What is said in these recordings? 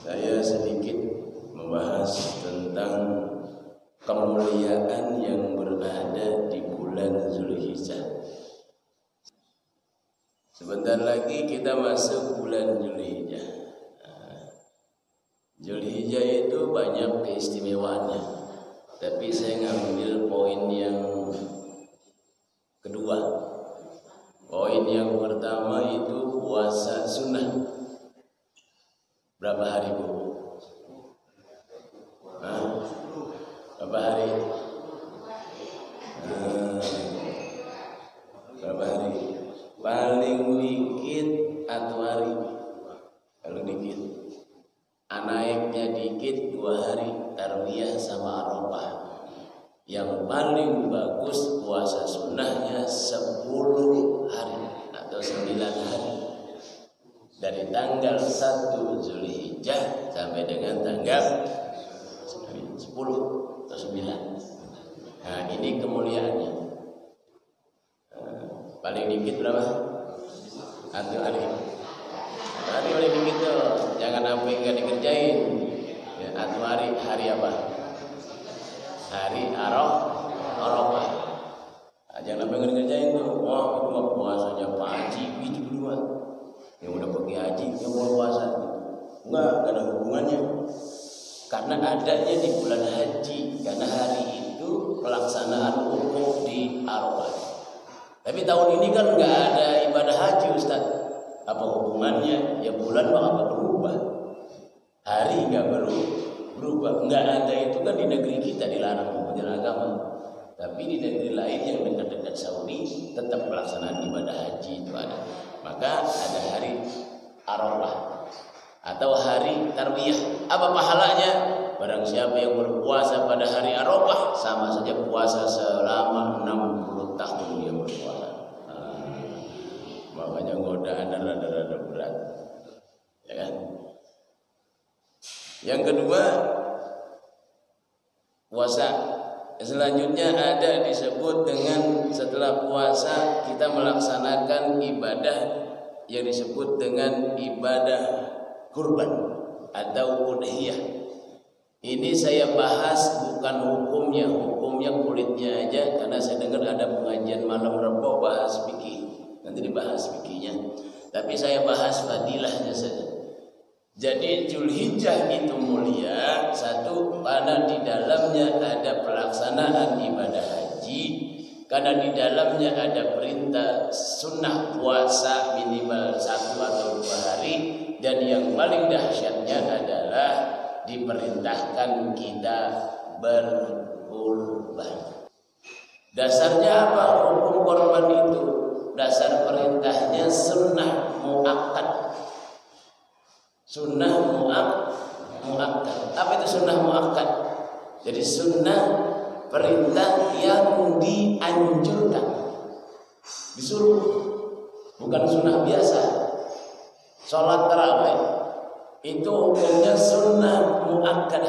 Saya sedikit membahas tentang kemuliaan yang berada di bulan Zulhijjah. Sebentar lagi kita masuk bulan Zulhijjah. Zulhijjah itu banyak keistimewaannya, tapi saya ngambil poin yang kedua. Poin yang pertama itu puasa sunnah. Berapa hari, Bu? Berapa hari? Berapa hari? Paling dikit satu hari. Kalau dikit, naiknya dikit 2 hari, tarwiyah sama Arafah. Yang paling bagus puasa sunnahnya 10 hari atau 9 hari. Dari tanggal 1 Zulhijjah sampai dengan tanggal 10 atau 9. Nah, ini kemuliaannya. Paling dikit berapa? 1 hari. Hari paling dikit tuh, jangan sampai nggak dikerjain. Ya, 1 hari, hari apa? Hari Arafah. Jangan sampai nggak dikerjain tuh. Wah, itu mah puasanya Pak Haji gitu duluan. Yang udah pergi haji, yang mau puasa gitu. Enggak ada hubungannya. Karena adanya di bulan haji, karena hari itu pelaksanaan wukuf di Arafah. Tapi tahun ini kan enggak ada ibadah haji, Ustaz. Apa hubungannya? Ya bulan bakal berubah. Hari enggak berubah. Enggak ada itu kan di negeri kita dilarang menjalankan agama. Tapi di negeri lain yang dekat-dekat Saudi tetap pelaksanaan ibadah haji itu ada. Maka ada hari Arafah atau hari Tarwiyah. Apa pahalanya? Barang siapa yang berpuasa pada hari Arafah sama saja puasa selama 60 tahun dia berpuasa. Makanya godaan rada-rada berat. Ya kan? Yang kedua, puasa selanjutnya ada disebut dengan setelah puasa kita melaksanakan ibadah yang disebut dengan ibadah kurban atau udhiyah. Ini saya bahas bukan hukumnya kulitnya aja, karena saya dengar ada pengajian malam Rebo bahas fikih. Nanti dibahas fikihnya. Tapi saya bahas fadilahnya saja. Jadi Zulhijjah itu mulia, satu karena di dalamnya ada pelaksanaan ibadah haji, karena di dalamnya ada perintah sunnah puasa minimal 1 atau 2 hari, dan yang paling dahsyatnya adalah diperintahkan kita berkurban. Dasarnya apa hukum korban itu? Dasar perintahnya sunnah muakkad. Sunnah muakkad. Apa itu sunnah muakkad? Jadi sunnah perintah yang dianjurkan, disuruh, bukan sunnah biasa. Sholat tarawih itu hukumnya sunnah muakkad.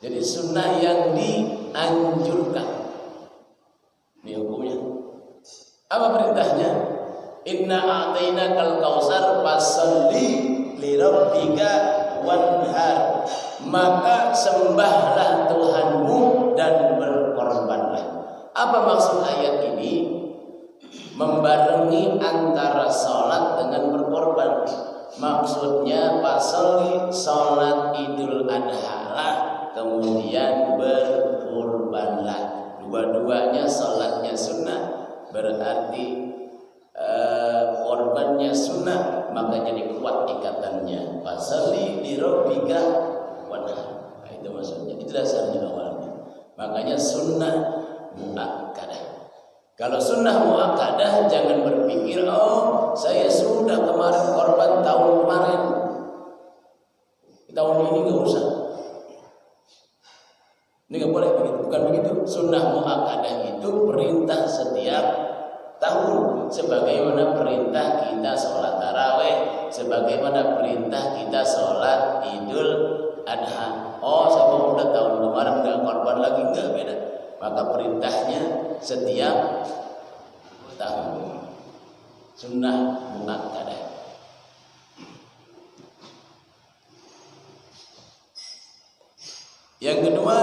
Jadi sunnah yang dianjurkan. Ini hukumnya. Apa perintahnya? Inna a'tainakal kautsar fasholli li rabbika wanhar. Maka sembahlah Tuhanmu dan berkorbanlah. Apa maksud ayat ini? Membarengi antara salat dengan berkorban. Maksudnya fasholli salat Idul Adha lah, kemudian berkorbanlah. Dua-duanya salatnya sunnah, berarti korbannya sunnah, maka jadi kuat ikatannya. Fasholli li rabbika wanhar. Nah, itu maksudnya. Itu dasarnya awalnya. Makanya sunnah muakkadah. Kalau sunnah muakkadah jangan berpikir, oh saya sudah kemarin korban tahun kemarin, tahun ini nggak usah. Ini nggak boleh begitu. Bukan begitu. Sunnah muakkadah itu perintah setiap tahun, sebagaimana perintah kita sholat tarawih, sebagaimana perintah kita sholat Idul Adha. Oh, saya udah tahun kemarin nggak korban lagi, nggak, beda. Maka perintahnya setiap tahun. Sunnah muakkadah. Yang kedua,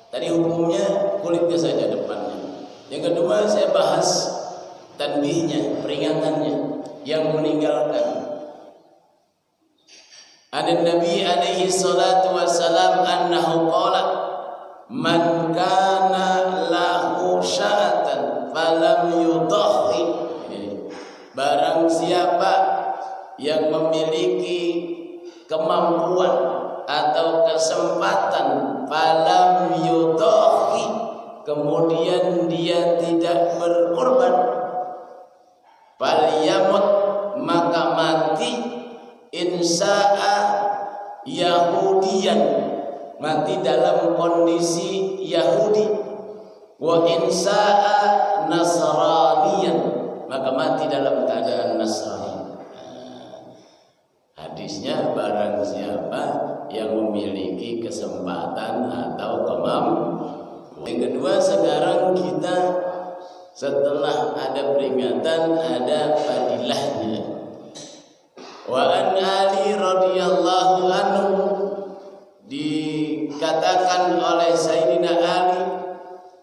tadi hukumnya kulitnya saja depannya. Yang kedua saya bahas tanbihnya, peringatannya yang meninggalkan. Ada Nabi alaihi salatu wassalam annahu qala man kana lahu sya'atan falam yudahhi. Barang siapa yang memiliki kemampuan atau kesempatan falam yudahhi, kemudian dia tidak berkorban, falyamut, maka mati, insya'a Yahudiyan, mati dalam kondisi Yahudi, wa insya'a Nasraniyan, maka mati dalam keadaan Nasrani. Hadisnya barang siapa yang memiliki kesempatan atau kemampuan. Yang kedua, sekarang kita setelah ada peringatan ada fadilahnya. Wa an Ali radhiyallahu anhu, dikatakan oleh Sayyidina Ali,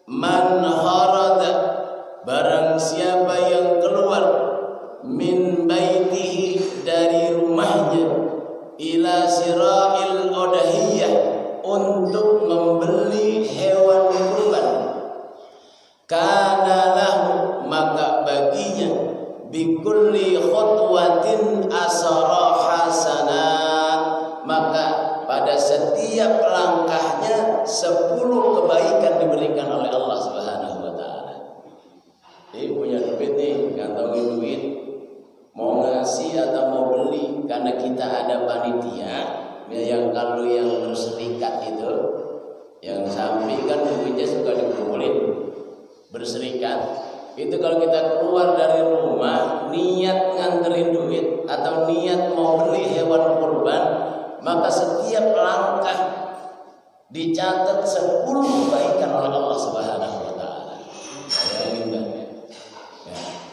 man harada, barang siapa yang keluar min baitihi, dari rumahnya, ila sira'il udhiyah, untuk membeli hewan kurban, kana lahu, maka baginya, bikulli khutwatin asara hasanah, maka pada setiap langkahnya 10 kebaikan diberikan oleh Allah Subhanahu wa taala. Jadi punya duit nih, kantongin duit, mau ngasih atau mau beli, karena kita ada panitia yang kalau yang berserikat itu, yang samping kan duitnya suka dikumpulin, berserikat. Itu kalau kita keluar dari rumah niat nganterin duit atau niat mau beli hewan kurban, maka setiap langkah dicatat 10 kebaikan oleh Allah Subhanahu wa taala.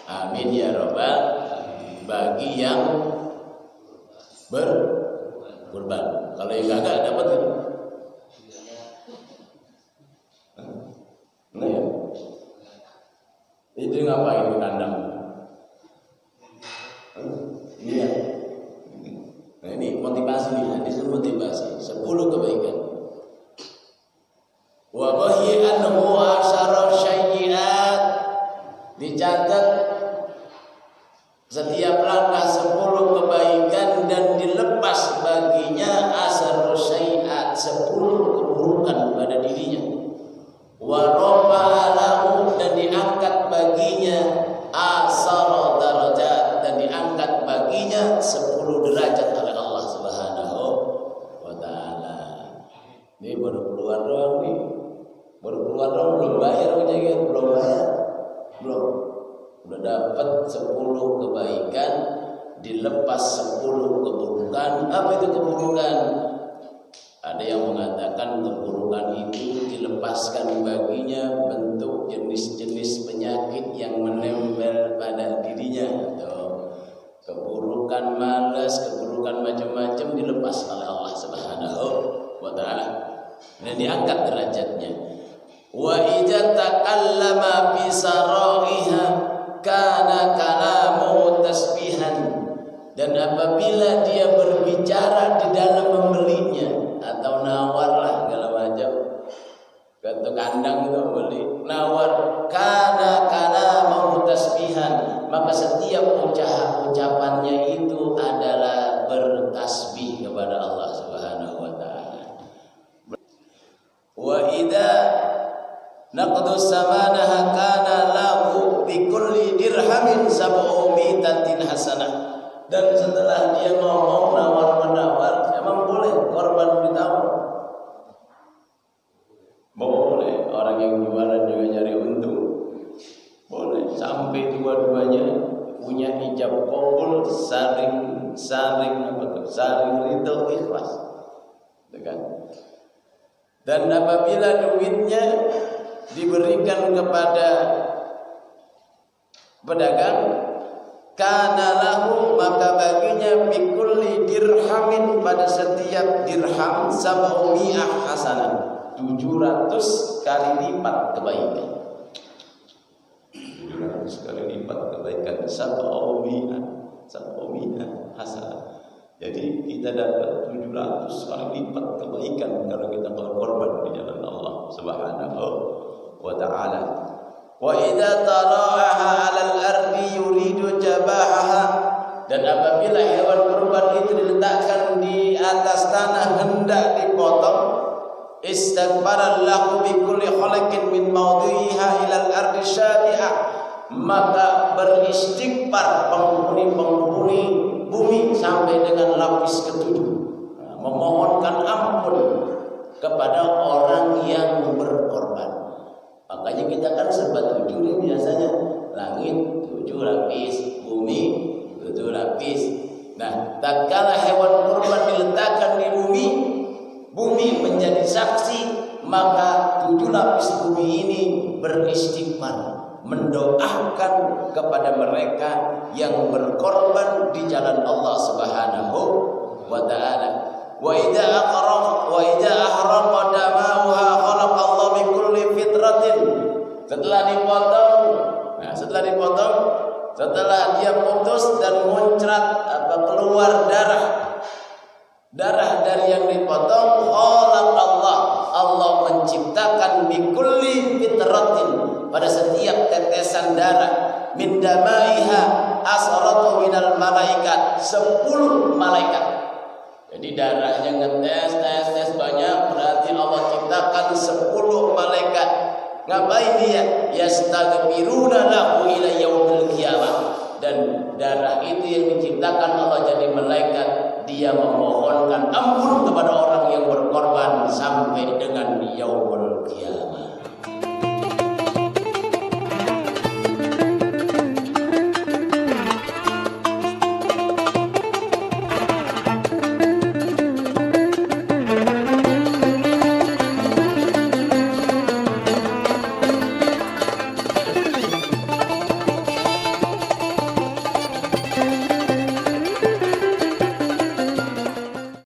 Amin ya rabbal, bagi yang berkurban. Kalau yang gagal dapat kan? Nah ya. Itu ngapain di kandang? Iya. Nah ini motivasi nih, hadis motivasi 10 kebaikan. Wa bahi anhu asyara syai'at, dicatat setiap langkah 10 kebaikan dan dilepas baginya asyara syai'at, 10 keburukan pada dirinya. Wa rafa'a lahu, dan diangkat baginya asara darajat, dan diangkat baginya 10 derajat oleh Allah Subhanahu wa taala. Ini baru keluar doang nih. Baru keluar doang, belum bayar ujian, belum bayar. Belum. Udah dapat 10 kebaikan, dilepas 10 keburukan. Apa itu keburukan? Ada yang mengatakan keburukan itu dilepaskan baginya bentuk jenis-jenis penyakit yang menempel pada dirinya, atau keburukan malas, keburukan macam-macam dilepas oleh Allah Subhanahu wa taala dan diangkat derajatnya. Wa idza takallama bi saraiha kana kalamu tasbihan, dan apabila dia berbicara di dalam membelinya atau nawar lah segala macam, ke kandang itu beli nawar, kana mau tasbihan, maka setiap ucapannya itu adalah bertasbih kepada Allah Subhanahu wa taala. Wa idza naqdu samanaha kana lahu bi kulli dirhamin 700 hasanah. Dan setelah dia ngomong nawar-menawar, emang boleh korban ditawar? Boleh. Orang yang jualan juga nyari untung, boleh. Sampai dua-duanya punya ijab qabul, saling ridho ikhlas, kan? Dan apabila duitnya diberikan kepada pedagang, kana lahu, maka baginya bikulli dirhamin pada setiap dirham 700 hasanah, 700 kali lipat kebaikan. 700 kali lipat kebaikan, 700 hasanah. Jadi kita dapat 700 kali lipat kebaikan kalau kita berkorban di jalan Allah Subhanahu wa ta'ala. Wa idza tara'aha 'alal ardi yuridu jabahaha, dan apabila hewan kurban itu diletakkan di atas tanah hendak dipotong, istaghfara lahu bi kulli khalaqin min mawdi'iha ilal ardi syabi'ah, maka beristighfar penghuni bumi sampai dengan lapis ketujuh, memohonkan ampun kepada orang yang berkorban. Makanya kita kan serba 7 nih biasanya, langit 7 lapis, bumi 7 lapis. Nah, tatkala hewan kurban diletakkan di bumi menjadi saksi, maka 7 lapis bumi ini beristighfar, mendoakan kepada mereka yang berkorban di jalan Allah Subhanahu wa ta'ala. Wa idza ahraqa damauha khalaqa Allah min kulli fitratin. Setelah dia putus dan muncrat keluar darah dari yang dipotong, Allah menciptakan bi kulli fitratin, pada setiap tetesan darah, min damaiha asratu minal malaikat, 10 malaikat. Jadi darahnya ngetes banyak, berarti Allah ciptakan 10 malaikat. Ngapain dia? Yastaghfiruna lahu ila yaumil qiyamah. Dan darah itu yang diciptakan Allah jadi malaikat, dia memohonkan ampun kepada orang yang berkorban sampai dengan yaumul qiyamah.